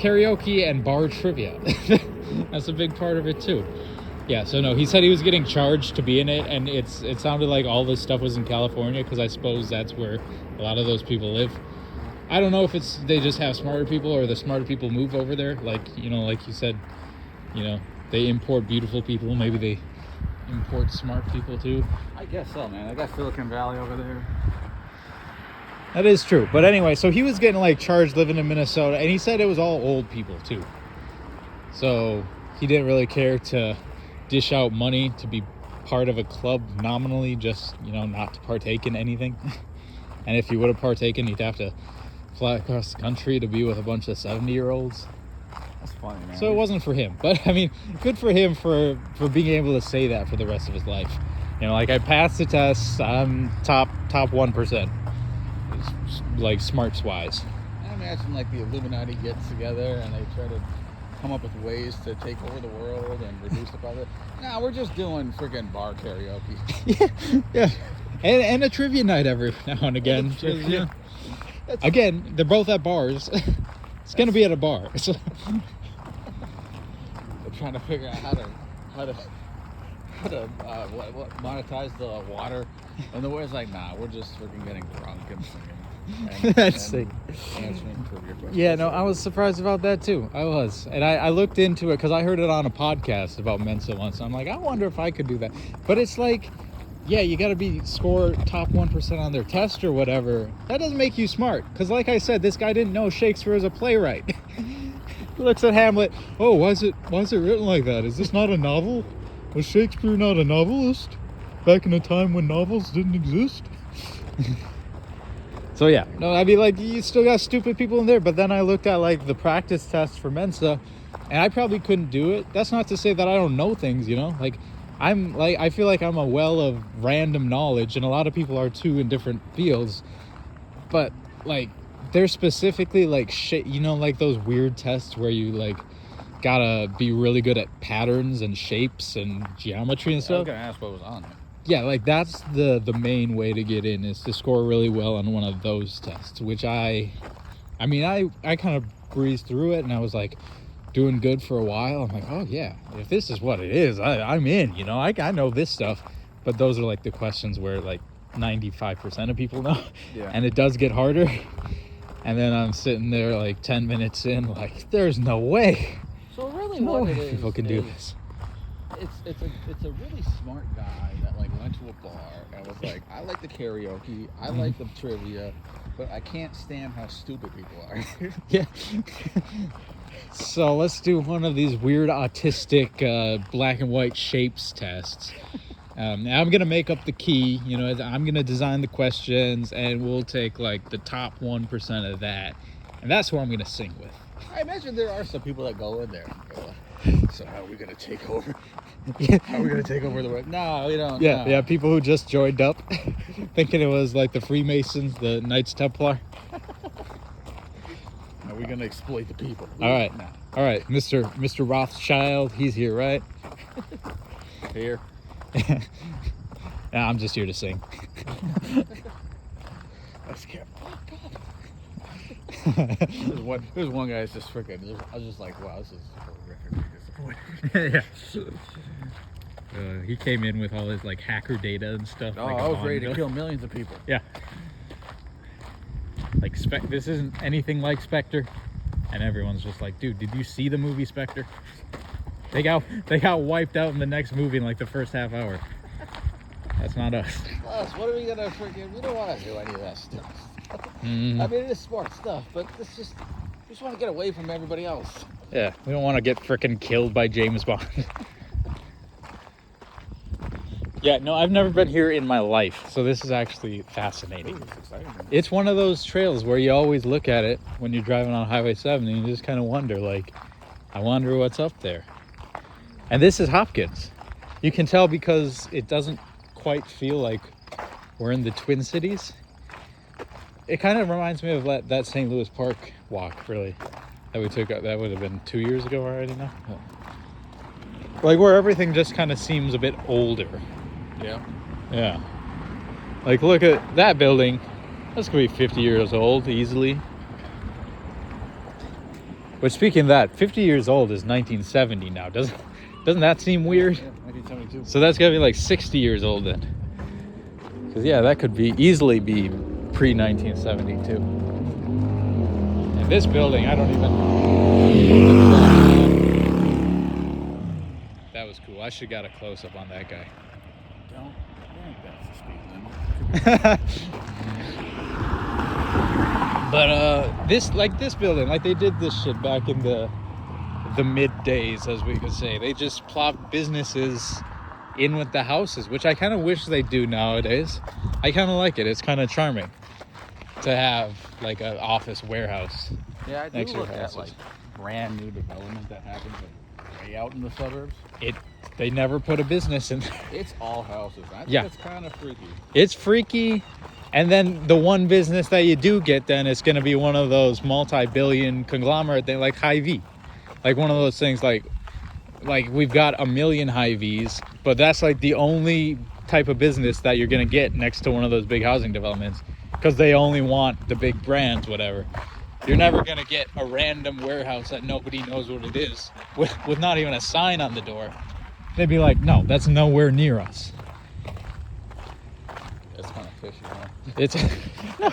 karaoke and bar trivia. That's a big part of it too. Yeah, so no, he said he was getting charged to be in it, and it sounded like all this stuff was in California, because I suppose that's where a lot of those people live. I don't know if they just have smarter people, or the smarter people move over there. Like, you know, like you said, you know, they import beautiful people. Maybe they import smart people too. I guess so, man. I got Silicon Valley over there. That is true. But anyway, so he was getting like charged living in Minnesota, and he said it was all old people too. So he didn't really care to dish out money to be part of a club nominally, just, you know, not to partake in anything. And if he would have partaken, he'd have to fly across the country to be with a bunch of 70-year-olds. That's funny, man. So it wasn't for him. But I mean, good for him for being able to say that for the rest of his life. You know, like, I passed the test, I'm top 1%, like, smarts wise. I imagine like the Illuminati gets together and they try to come up with ways to take over the world and reduce the budget. Nah, we're just doing freaking bar karaoke. Yeah. And a trivia night every now and again. Trivia. Again, they're both at bars. It's going to be at a bar. So. They're trying to figure out how to monetize the water. And the word's like, nah, we're just freaking getting drunk and singing. That's sick. Answering trivia questions. Yeah, no, I was surprised about that too. I was. And I looked into it because I heard it on a podcast about Mensa once. I'm like, I wonder if I could do that. But it's like, yeah, you got to score top 1% on their test or whatever. That doesn't make you smart. Because like I said, this guy didn't know Shakespeare was a playwright. He looks at Hamlet. Oh, why is it written like that? Is this not a novel? Was Shakespeare not a novelist? Back in a time when novels didn't exist? So yeah, no, I mean, like, you still got stupid people in there. But then I looked at like the practice test for Mensa, and I probably couldn't do it. That's not to say that I don't know things, you know? Like, I feel like I'm a well of random knowledge, and a lot of people are too in different fields. But like, they're specifically like shit, you know, like those weird tests where you like gotta be really good at patterns and shapes and geometry and stuff. I was gonna ask what was on it. Yeah, like that's the main way to get in, is to score really well on one of those tests, which I kind of breezed through it, and I was like doing good for a while. I'm like, oh yeah, if this is what it is, I'm in, you know, I know this stuff. But those are like the questions where like 95% of people know. Yeah. And it does get harder. And then I'm sitting there like 10 minutes in, like, there's no way. So really, No what way it is, people can do this. It's a really smart guy that like went to a bar and was like, I like the karaoke, I like the trivia, but I can't stand how stupid people are. Yeah. So let's do one of these weird autistic black and white shapes tests. Now I'm gonna make up the key, you know, I'm gonna design the questions, and we'll take like the top 1% of that, and that's who I'm gonna sing with. I imagine there are some people that go in there and go, so how are we gonna take over? Yeah. How are we gonna take over the world? No, we don't. Yeah, no. yeah, people who just joined up, thinking it was like the Freemasons, the Knights Templar. Are we gonna exploit the people? All right, No. all right, Mr. Rothschild, he's here, right? Here. Nah, I'm just here to sing. Let's get fucked up. There's one guy that's just freaking. I was just like, wow, this is horrifically disappointing. Yeah. He came in with all his like hacker data and stuff. Oh, like I was ready to kill millions of people. Yeah. Like this isn't anything like Spectre, and everyone's just like, dude, did you see the movie Spectre? They got wiped out in the next movie in like the first half hour. That's not us. Plus, what are we gonna freaking? We don't want to do any of that stuff. Mm. I mean, it is smart stuff, but we just want to get away from everybody else. Yeah, we don't want to get frickin' killed by James Bond. Yeah, no, I've never been here in my life, so this is actually fascinating. It's exciting. It's one of those trails where you always look at it when you're driving on Highway 7 and you just kind of wonder, like, I wonder what's up there. And this is Hopkins. You can tell because it doesn't quite feel like we're in the Twin Cities. It kind of reminds me of that St. Louis Park walk, really, that we took. That would have been 2 years ago already now. Like, where everything just kind of seems a bit older. Yeah. Yeah. Like, look at that building. That's gonna be 50 years old easily. But speaking of that, 50 years old is 1970 now. Doesn't that seem weird? Yeah, 1972. So that's gotta be like 60 years old then. Because yeah, that could easily be pre-1972. And this building, I don't even. That was cool. I should got a close up on that guy. Don't think that's the speed limit. But this building, like they did this shit back in the mid days, as we could say. They just plopped businesses in with the houses, which I kind of wish they do nowadays. I kind of like it. It's kind of charming to have like an office warehouse. Yeah, I do Next to look your at houses. like brand new development that happens like way out in the suburbs. They never put a business in there. It's all houses. I think Yeah. it's kind of freaky. It's freaky. And then the one business that you do get, then it's going to be one of those multi-billion conglomerate thing like Hy-Vee. Like one of those things like we've got a million Hy-Vees, but that's like the only type of business that you're going to get next to one of those big housing developments, because they only want the big brands, whatever. You're never going to get a random warehouse that nobody knows what it is with not even a sign on the door. They'd be like, no, that's nowhere near us. It's kind of fishy, huh? It's no,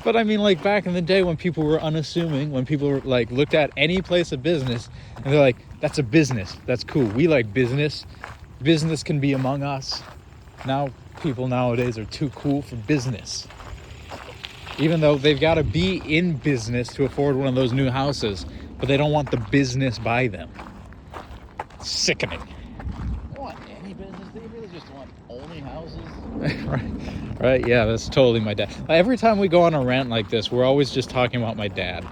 but I mean, like back in the day when people were unassuming, when people were like looked at any place of business and they're like, that's a business, that's cool, we like business can be among us. Now people nowadays are too cool for business, even though they've got to be in business to afford one of those new houses, but they don't want the business by them. It's sickening. They don't want any business. They really just want only houses. Right, yeah, that's totally my dad. Every time we go on a rant like this, we're always just talking about my dad.